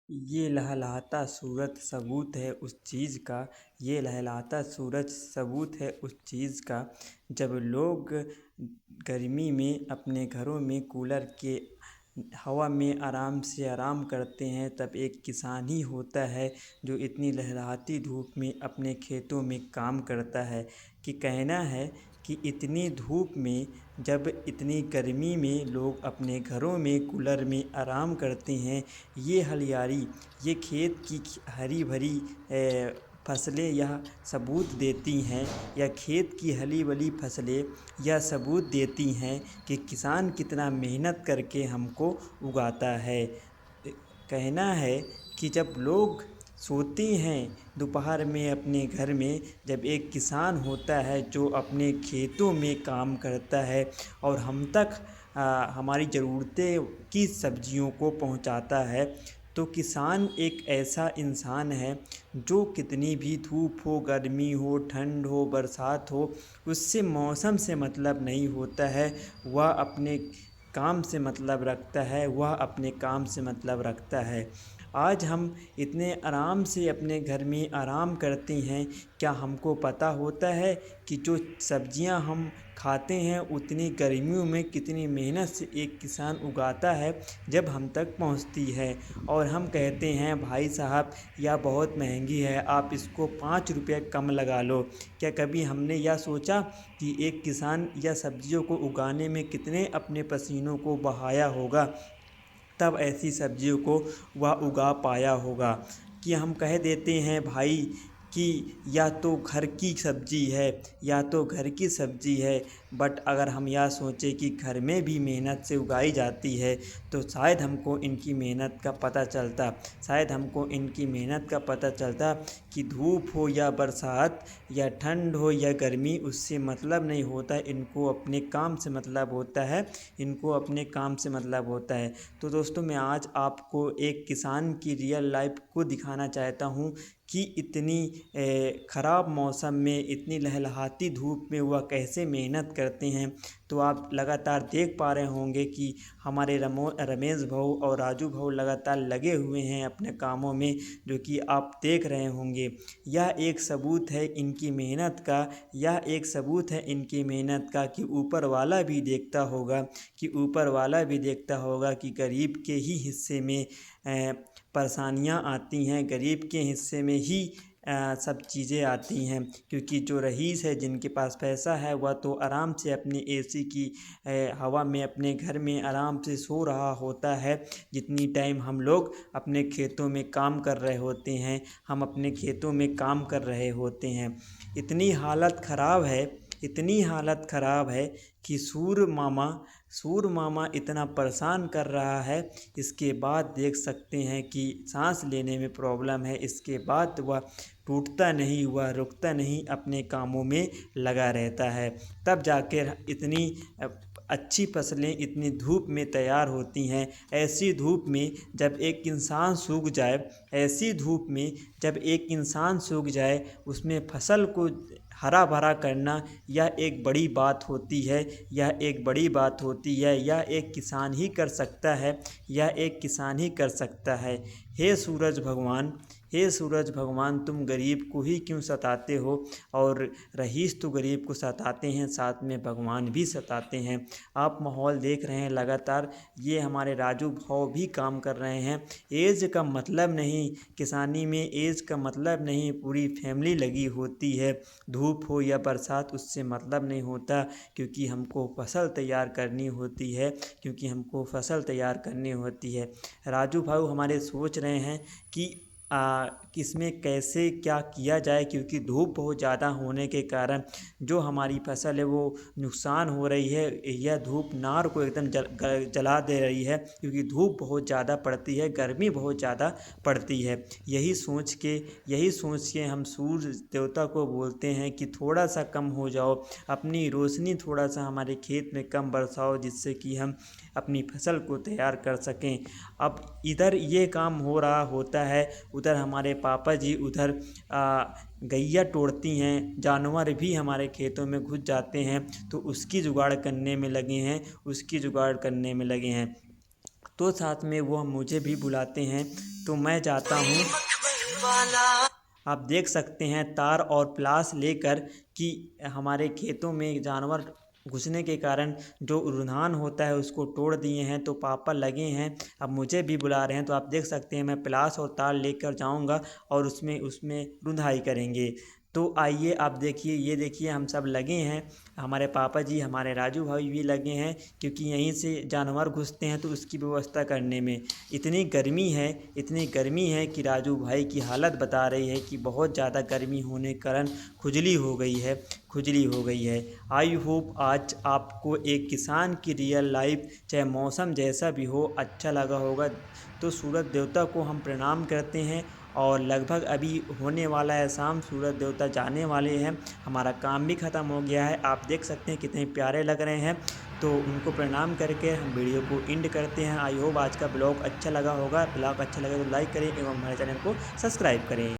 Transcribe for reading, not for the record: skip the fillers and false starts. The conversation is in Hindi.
ये लहलहाता सूरज सबूत है उस चीज़ का। ये लहलहाता सूरज सबूत है उस चीज़ का, जब लोग गर्मी में अपने घरों में कूलर के हवा में आराम से आराम करते हैं, तब एक किसान ही होता है जो इतनी लहलहाती धूप में अपने खेतों में काम करता है। कि कहना है कि इतनी धूप में, जब इतनी गर्मी में लोग अपने घरों में कूलर में आराम करते हैं, ये हरियाली, ये खेत की हरी भरी फसलें यह सबूत देती हैं, या खेत की हरी भरी फसलें यह सबूत देती हैं कि किसान कितना मेहनत करके हमको उगाता है। कहना है कि जब लोग सोते हैं दोपहर में अपने घर में, जब एक किसान होता है जो अपने खेतों में काम करता है और हम तक हमारी ज़रूरतें की सब्जियों को पहुंचाता है, तो किसान एक ऐसा इंसान है जो कितनी भी धूप हो, गर्मी हो, ठंड हो, बरसात हो, उससे मौसम से मतलब नहीं होता है। वह अपने काम से मतलब रखता है, वह अपने काम से मतलब रखता है। आज हम इतने आराम से अपने घर में आराम करते हैं, क्या हमको पता होता है कि जो सब्जियां हम खाते हैं उतनी गर्मियों में कितनी मेहनत से एक किसान उगाता है जब हम तक पहुंचती है। और हम कहते हैं भाई साहब यह बहुत महंगी है, आप इसको 5 रुपये कम लगा लो। क्या कभी हमने यह सोचा कि एक किसान या सब्जियों को उगाने में कितने अपने पसीनों को बहाया होगा, तब ऐसी सब्जियों को वह उगा पाया होगा। कि हम कह देते हैं भाई कि या तो घर की सब्जी है, या तो घर की सब्जी है, बट अगर हम यह सोचें कि घर में भी मेहनत से उगाई जाती है, तो शायद हमको इनकी मेहनत का पता चलता। शायद हमको इनकी मेहनत का पता चलता कि धूप हो या बरसात, या ठंड हो या गर्मी, उससे मतलब नहीं होता। इनको अपने काम से मतलब होता है, इनको अपने काम से मतलब होता है। तो दोस्तों, मैं आज आपको एक किसान की रियल लाइफ को दिखाना चाहता हूँ कि इतनी ख़राब मौसम में, इतनी लहलहाती धूप में वह कैसे मेहनत करते हैं। तो आप लगातार देख पा रहे होंगे कि हमारे रमेश भाऊ और राजू भाऊ लगातार लगे हुए हैं अपने कामों में, जो कि आप देख रहे होंगे। यह एक सबूत है इनकी मेहनत का, यह एक सबूत है इनकी मेहनत का कि ऊपर वाला भी देखता होगा, कि ऊपर वाला भी देखता होगा कि गरीब के ही हिस्से में परेशानियां आती हैं, गरीब के हिस्से में ही सब चीज़ें आती हैं। क्योंकि जो रईस है, जिनके पास पैसा है, वह तो आराम से अपनी एसी की हवा में अपने घर में आराम से सो रहा होता है, जितनी टाइम हम लोग अपने खेतों में काम कर रहे होते हैं, हम अपने खेतों में काम कर रहे होते हैं। इतनी हालत ख़राब है, इतनी हालत ख़राब है कि सूर्य मामा इतना परेशान कर रहा है। इसके बाद देख सकते हैं कि सांस लेने में प्रॉब्लम है। इसके बाद वह टूटता नहीं, वह रुकता नहीं, अपने कामों में लगा रहता है। तब जाकर इतनी अच्छी फसलें इतनी धूप में तैयार होती हैं। ऐसी धूप में जब एक इंसान सूख जाए, ऐसी धूप में जब एक इंसान सूख जाए, उसमें फसल को हरा भरा करना, यह एक बड़ी बात होती है। यह एक बड़ी बात होती है, यह एक किसान ही कर सकता है, यह एक किसान ही कर सकता है। हे सूरज भगवान, हे सूरज भगवान, तुम गरीब को ही क्यों सताते हो? और रईस तो गरीब को सताते हैं, साथ में भगवान भी सताते हैं। आप माहौल देख रहे हैं लगातार, ये हमारे राजू भाव भी काम कर रहे हैं। एज का मतलब नहीं, किसानी में एज का मतलब नहीं, पूरी फैमिली लगी होती है। धूप हो या बरसात, उससे मतलब नहीं होता, क्योंकि हमको फसल तैयार करनी होती है, क्योंकि हमको फसल तैयार करनी होती है। राजू भाऊ हमारे सोच रहे हैं कि इसमें कैसे क्या किया जाए, क्योंकि धूप बहुत ज़्यादा होने के कारण जो हमारी फसल है वो नुकसान हो रही है। यह धूप नार को एकदम जला दे रही है, क्योंकि धूप बहुत ज़्यादा पड़ती है, गर्मी बहुत ज़्यादा पड़ती है। यही सोच के हम सूर्य देवता को बोलते हैं कि थोड़ा सा कम हो जाओ, अपनी रोशनी थोड़ा सा हमारे खेत में कम बरसाओ, जिससे कि हम अपनी फसल को तैयार कर सकें। अब इधर ये काम हो रहा होता है, उधर हमारे पापा जी उधर गैया तोड़ती हैं, जानवर भी हमारे खेतों में घुस जाते हैं, तो उसकी जुगाड़ करने में लगे हैं, उसकी जुगाड़ करने में लगे हैं। तो साथ में वो मुझे भी बुलाते हैं तो मैं जाता हूँ। आप देख सकते हैं तार और प्लास लेकर कि हमारे खेतों में जानवर घुसने के कारण जो रुझान होता है उसको तोड़ दिए हैं, तो पापा लगे हैं अब मुझे भी बुला रहे हैं। तो आप देख सकते हैं मैं प्लास और तार लेकर जाऊंगा और उसमें उसमें रुधाई करेंगे। तो आइए आप देखिए, ये देखिए हम सब लगे हैं, हमारे पापा जी हमारे राजू भाई भी लगे हैं, क्योंकि यहीं से जानवर घुसते हैं तो उसकी व्यवस्था करने में। इतनी गर्मी है कि राजू भाई की हालत बता रही है कि बहुत ज़्यादा गर्मी होने के कारण खुजली हो गई है। आई होप आज आपको एक किसान की रियल लाइफ, चाहे मौसम जैसा भी हो, अच्छा लगा होगा। तो सूरज देवता को हम प्रणाम करते हैं और लगभग अभी होने वाला है शाम, सूरज देवता जाने वाले हैं, हमारा काम भी ख़त्म हो गया है। आप देख सकते हैं कितने प्यारे लग रहे हैं। तो उनको प्रणाम करके हम वीडियो को एंड करते हैं। आई होप आज का ब्लॉग अच्छा लगा होगा। ब्लॉग अच्छा लगे तो लाइक करें एवं हमारे चैनल को सब्सक्राइब करें।